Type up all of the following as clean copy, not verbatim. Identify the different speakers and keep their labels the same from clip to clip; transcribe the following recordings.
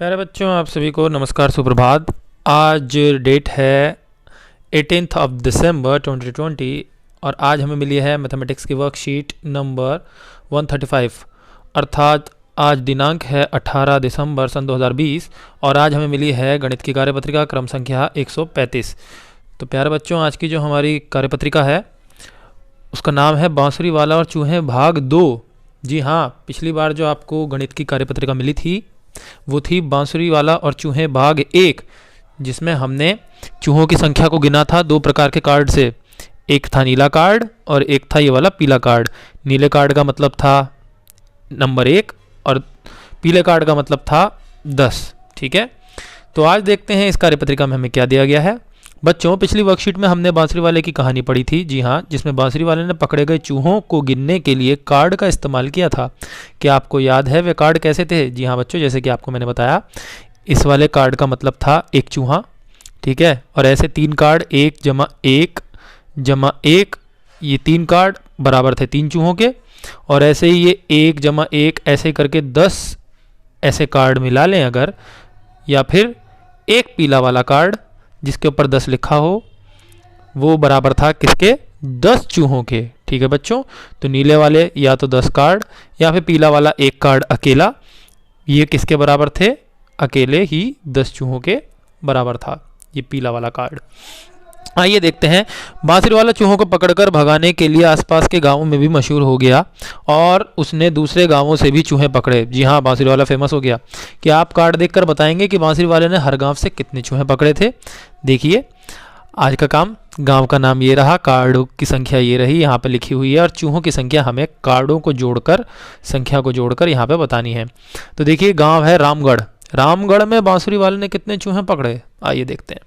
Speaker 1: प्यारे बच्चों, आप सभी को नमस्कार, सुप्रभात। आज डेट है 18 ऑफ दिसंबर 2020 और आज हमें मिली है मैथमेटिक्स की वर्कशीट नंबर 135, अर्थात आज दिनांक है 18 दिसंबर सन 2020 और आज हमें मिली है गणित की कार्यपत्रिका क्रम संख्या 135। तो प्यारे बच्चों, आज की जो हमारी कार्यपत्रिका है उसका नाम है बांसुरी वाला और चूहे भाग 2। जी हाँ, पिछली बार जो आपको गणित की कार्यपत्रिका मिली थी वो थी बांसुरी वाला और चूहे भाग 1, जिसमें हमने चूहों की संख्या को गिना था दो प्रकार के कार्ड से। एक था नीला कार्ड और एक था ये वाला पीला कार्ड। नीले कार्ड का मतलब था नंबर 1 और पीले कार्ड का मतलब था 10। ठीक है, तो आज देखते हैं इस कार्यपत्रिका में हमें क्या दिया गया है। बच्चों, पिछली वर्कशीट में हमने बांसुरी वाले की कहानी पढ़ी थी। जी हाँ, जिसमें बांसुरी वाले ने पकड़े गए चूहों को गिनने के लिए कार्ड का इस्तेमाल किया था। क्या आपको याद है वे कार्ड कैसे थे? जी हाँ बच्चों, जैसे कि आपको मैंने बताया, इस वाले कार्ड का मतलब था एक चूहा। ठीक है, और ऐसे 3 कार्ड 1 जमा 1 जमा 1, ये 3 कार्ड बराबर थे 3 चूहों के। और ऐसे ही ये 1 जमा 1 ऐसे करके 10 ऐसे कार्ड मिला लें अगर, या फिर एक पीला वाला कार्ड जिसके ऊपर 10 लिखा हो, वो बराबर था किसके? 10 चूहों के। ठीक है बच्चों, तो नीले वाले या तो 10 कार्ड या फिर पीला वाला एक कार्ड अकेला, ये किसके बराबर थे? अकेले ही 10 चूहों के बराबर था ये पीला वाला कार्ड। आइए देखते हैं। बांसुरी वाला चूहों को पकड़कर भगाने के लिए आसपास के गांवों में भी मशहूर हो गया और उसने दूसरे गांवों से भी चूहे पकड़े। जी हाँ, बांसुरी वाला फेमस हो गया। क्या आप कार्ड देखकर बताएंगे कि बांसुरी वाले ने हर गांव से कितने चूहे पकड़े थे? देखिए, आज का काम, गांव का नाम ये रहा, कार्डों की संख्या ये रही, यहाँ पे लिखी हुई है, और चूहों की संख्या हमें कार्डों को जोड़कर, संख्या को जोड़कर यहाँ पे बतानी है। तो देखिए, गाँव है रामगढ़। रामगढ़ में बांसुरी वाले ने कितने चूहे पकड़े? आइए देखते हैं।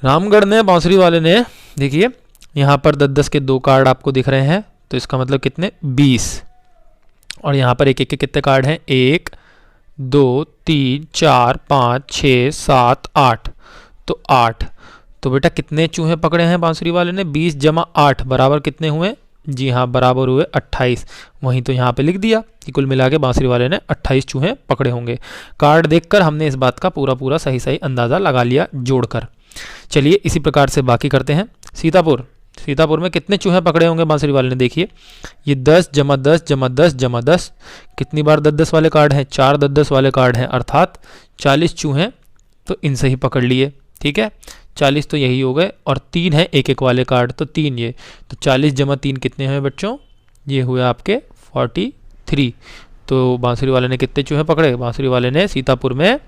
Speaker 1: रामगढ़ में बांसुरी वाले ने, देखिए यहाँ पर 10-10 के 2 कार्ड आपको दिख रहे हैं, तो इसका मतलब कितने? 20। और यहाँ पर एक एक के कितने कार्ड हैं? 1 2 3 4 5 6 7 8, तो 8। तो बेटा कितने चूहे पकड़े हैं बांसुरी वाले ने? 20 जमा 8 बराबर कितने हुए? जी हाँ, बराबर हुए 28। वहीं तो यहाँ पे लिख दिया कि कुल मिला के बांसुरी वाले ने 28 चूहे पकड़े होंगे। कार्ड देखकर हमने इस बात का पूरा सही अंदाज़ा लगा लिया जोड़कर। चलिए इसी प्रकार से बाकी करते हैं। सीतापुर में कितने चूहे पकड़े होंगे बांसुरी वाले ने? देखिए, ये 10 जमा 10 जमा 10 जमा 10, कितनी बार 10-10 वाले कार्ड हैं? 4 10-10 वाले कार्ड हैं, अर्थात 40 चूहे तो इनसे ही पकड़ लिए। ठीक है, 40 तो यही हो गए, और 3 हैं एक एक वाले कार्ड, तो 3 ये, तो 40 जमा 3 कितने हुए बच्चों? ये हुए आपके 43। तो बांसुरी वाले ने कितने चूहे पकड़े? बांसुरी वाले ने सीतापुर में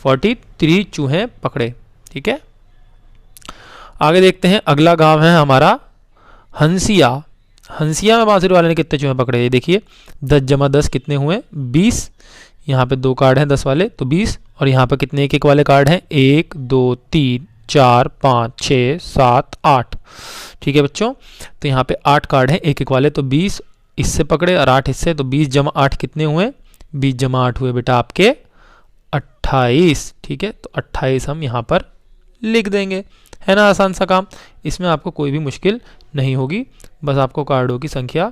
Speaker 1: 43 चूहे पकड़े। ठीक है, आगे देखते हैं। अगला गांव है हमारा हंसिया। हंसिया में बांसुरी वाले ने कितने चूहे पकड़े? ये देखिए, 10 जमा 10 कितने हुए? 20। यहाँ पे 2 कार्ड हैं 10 वाले, तो 20। और यहाँ पे कितने एक एक वाले कार्ड हैं? 1 2 3 4 5 6 7 8। ठीक है बच्चों, तो यहाँ पे 8 कार्ड हैं एक एक वाले, तो 20 इससे पकड़े और 8 इससे, तो 20 जमा 8 कितने हुए? 20 जमा 8 हुए बेटा आपके 28। ठीक है, तो 28 हम यहाँ पर लिख देंगे। है ना आसान सा काम, इसमें आपको कोई भी मुश्किल नहीं होगी, बस आपको कार्डों की संख्या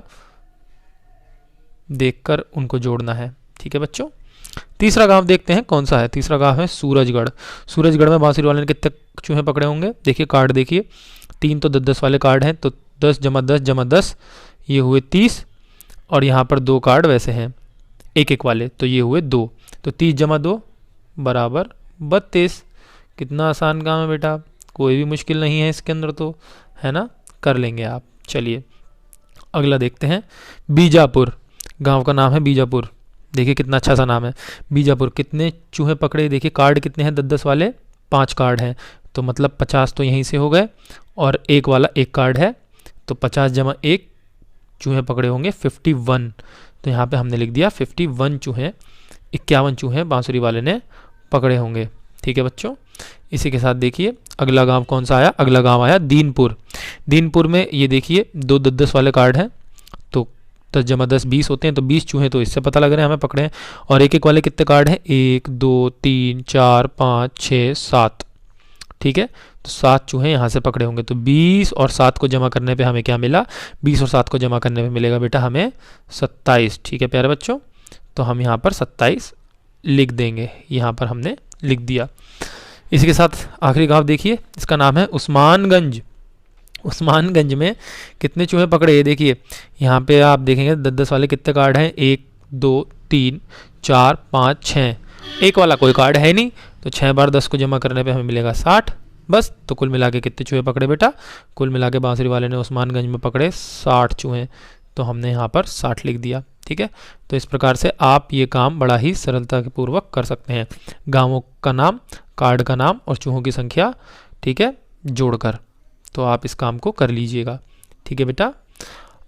Speaker 1: देखकर उनको जोड़ना है। ठीक है बच्चों, तीसरा गांव देखते हैं कौन सा है। तीसरा गांव है सूरजगढ़। सूरजगढ़ में बांसुरी वाले ने कितने चूहे पकड़े होंगे? देखिए कार्ड देखिए, 3 तो 10-10 वाले कार्ड हैं, तो 10 जमा 10 जमा 10, ये हुए 30। और यहाँ पर 2 कार्ड वैसे हैं एक एक वाले, तो ये हुए 2, तो 30 जमा 2 बराबर 32। कितना आसान काम है बेटा, कोई भी मुश्किल नहीं है इसके अंदर, तो है ना, कर लेंगे आप। चलिए अगला देखते हैं। बीजापुर, गांव का नाम है बीजापुर। देखिए कितना अच्छा सा नाम है बीजापुर। कितने चूहे पकड़े? देखिए कार्ड कितने हैं 10-10 वाले? 5 कार्ड हैं, तो मतलब 50 तो यहीं से हो गए, और एक वाला एक कार्ड है, तो 50 जमा 1 चूहे पकड़े होंगे 51। तो यहाँ पे हमने लिख दिया 51 चूहे, 51 चूहे बांसुरी वाले ने पकड़े होंगे। ठीक है बच्चों, इसी के साथ देखिए अगला गांव कौन सा आया? अगला गांव आया दीनपुर। दीनपुर में ये देखिए 2 10-10 वाले कार्ड हैं, तो 10 जमा 10 20 होते हैं, तो 20 चूहे तो इससे पता लग रहे हैं हमें पकड़े हैं। और एक एक वाले कितने कार्ड हैं? 1 2 3 4 5 6 7। ठीक है, तो 7 चूहे यहाँ से पकड़े होंगे, तो 20 और 7 को जमा करने पे हमें क्या मिला? 20 और 7 को जमा करने पे मिलेगा बेटा हमें 27। ठीक है प्यारे बच्चों, तो हम यहाँ पर 27 लिख देंगे। यहाँ पर हमने लिख दिया। इसी के साथ आखिरी गांव देखिए, इसका नाम है उस्मानगंज। उस्मानगंज में कितने चूहे पकड़े ये देखिए। यहाँ पे आप देखेंगे 10-10 वाले कितने कार्ड हैं, 1 2 3 4 5 6। एक वाला कोई कार्ड है नहीं, तो 6 बार 10 को जमा करने पे हमें मिलेगा 60 बस। तो कुल मिला के कितने चूहे पकड़े बेटा, कुल मिला के बांसुरी वाले ने उस्मानगंज में पकड़े 60 चूहे। तो हमने यहाँ पर 60 लिख दिया। ठीक है, तो इस प्रकार से आप ये काम बड़ा ही सरलतापूर्वक कर सकते हैं। गांवों का नाम, कार्ड का नाम और चूहों की संख्या, ठीक है, जोड़कर। तो आप इस काम को कर लीजिएगा। ठीक है बेटा,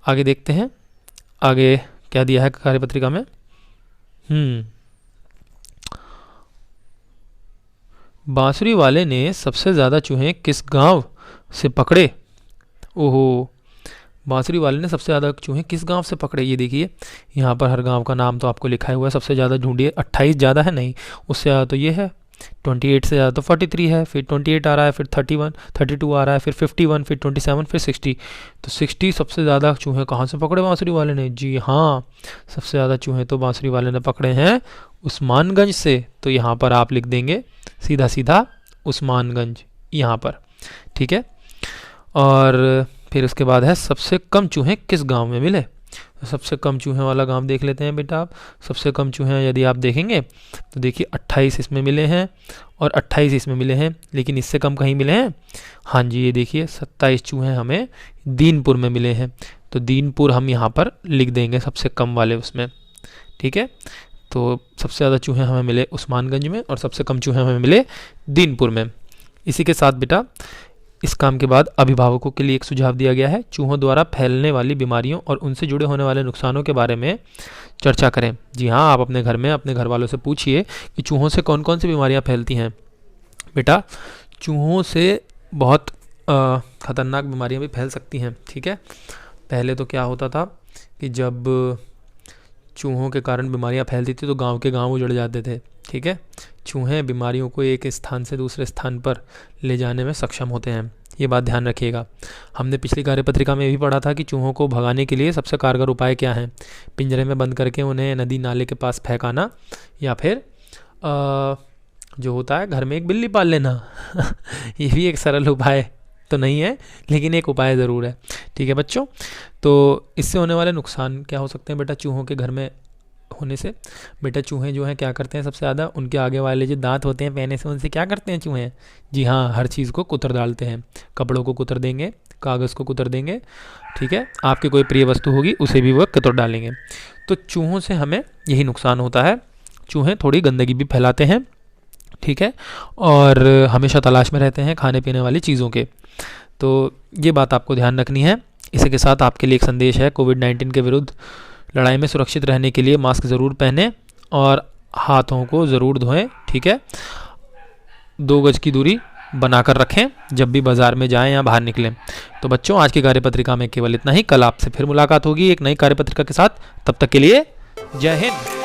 Speaker 1: आगे देखते हैं आगे क्या दिया है कार्यपत्रिका में। बांसुरी वाले ने सबसे ज़्यादा चूहे किस गांव से पकड़े। ओहो, बांसुरी वाले ने सबसे ज़्यादा चूहे किस गांव से पकड़े। ये देखिए यहाँ पर हर गांव का नाम तो आपको लिखा हुआ है। सबसे ज़्यादा ढूंढिए, 28 ज़्यादा है नहीं, उससे ज़्यादा तो ये है, 28 से ज़्यादा तो 43 है, फिर 28 आ रहा है, फिर 31 32 आ रहा है, फिर 51, फिर 27, फिर 60। तो 60 सबसे ज़्यादा चूहे कहाँ से पकड़े बांसुरी वाले ने। जी हाँ, सबसे ज़्यादा चूहे तो बांसुरी वाले ने पकड़े हैं उस्मानगंज से। तो यहाँ पर आप लिख देंगे सीधा सीधा उस्मानगंज यहाँ पर। ठीक है, और फिर उसके बाद है सबसे कम चूहे किस गांव में मिले। तो सबसे कम चूहे वाला गांव देख लेते हैं बेटा आप। सबसे कम चूहे यदि आप देखेंगे तो देखिए 28 इसमें मिले हैं और 28 इसमें मिले हैं, लेकिन इससे कम कहीं मिले हैं। हाँ जी, ये देखिए 27 चूहे हमें दीनपुर में मिले हैं। तो दीनपुर हम यहाँ पर लिख देंगे सबसे कम वाले उसमें। ठीक है, तो सबसे ज़्यादा चूहे हमें मिले उस्मानगंज में और सबसे कम चूहे हमें मिले दीनपुर में। इसी के साथ बेटा इस काम के बाद अभिभावकों के लिए एक सुझाव दिया गया है। चूहों द्वारा फैलने वाली बीमारियों और उनसे जुड़े होने वाले नुकसानों के बारे में चर्चा करें। जी हाँ, आप अपने घर में अपने घर वालों से पूछिए कि चूहों से कौन कौन सी बीमारियां फैलती हैं। बेटा चूहों से बहुत ख़तरनाक बीमारियां भी फैल सकती हैं। ठीक है, पहले तो क्या होता था कि जब चूहों के कारण बीमारियां फैलती थी तो गांव के गांव उजड़ जाते थे। ठीक है, चूहे बीमारियों को एक स्थान से दूसरे स्थान पर ले जाने में सक्षम होते हैं, ये बात ध्यान रखिएगा। हमने पिछली कार्यपत्रिका में भी पढ़ा था कि चूहों को भगाने के लिए सबसे कारगर उपाय क्या है। पिंजरे में बंद करके उन्हें नदी नाले के पास फेंकाना, या फिर जो होता है घर में एक बिल्ली पाल लेना ये भी एक सरल उपाय तो नहीं है, लेकिन एक उपाय ज़रूर है। ठीक है बच्चों, तो इससे होने वाले नुकसान क्या हो सकते हैं बेटा चूहों के घर में होने से। बेटा चूहे जो हैं क्या करते हैं सबसे ज़्यादा, उनके आगे वाले जो दांत होते हैं पहने से, उनसे क्या करते हैं चूहे। जी हाँ, हर चीज़ को कुतर डालते हैं। कपड़ों को कुतर देंगे, कागज़ को कुतर देंगे। ठीक है, आपकी कोई प्रिय वस्तु होगी उसे भी वह कुतर डालेंगे। तो चूहों से हमें यही नुकसान होता है। चूहे थोड़ी गंदगी भी फैलाते हैं। ठीक है, और हमेशा तलाश में रहते हैं खाने पीने वाली चीज़ों के। तो ये बात आपको ध्यान रखनी है। इसी के साथ आपके लिए एक संदेश है, कोविड-19 के विरुद्ध लड़ाई में सुरक्षित रहने के लिए मास्क ज़रूर पहनें और हाथों को ज़रूर धोएं। ठीक है, 2 गज की दूरी बनाकर रखें जब भी बाज़ार में जाएं या बाहर निकलें। तो बच्चों आज की कार्यपत्रिका में केवल इतना ही। कल आपसे फिर मुलाकात होगी एक नई कार्यपत्रिका के साथ। तब तक के लिए जय हिंद।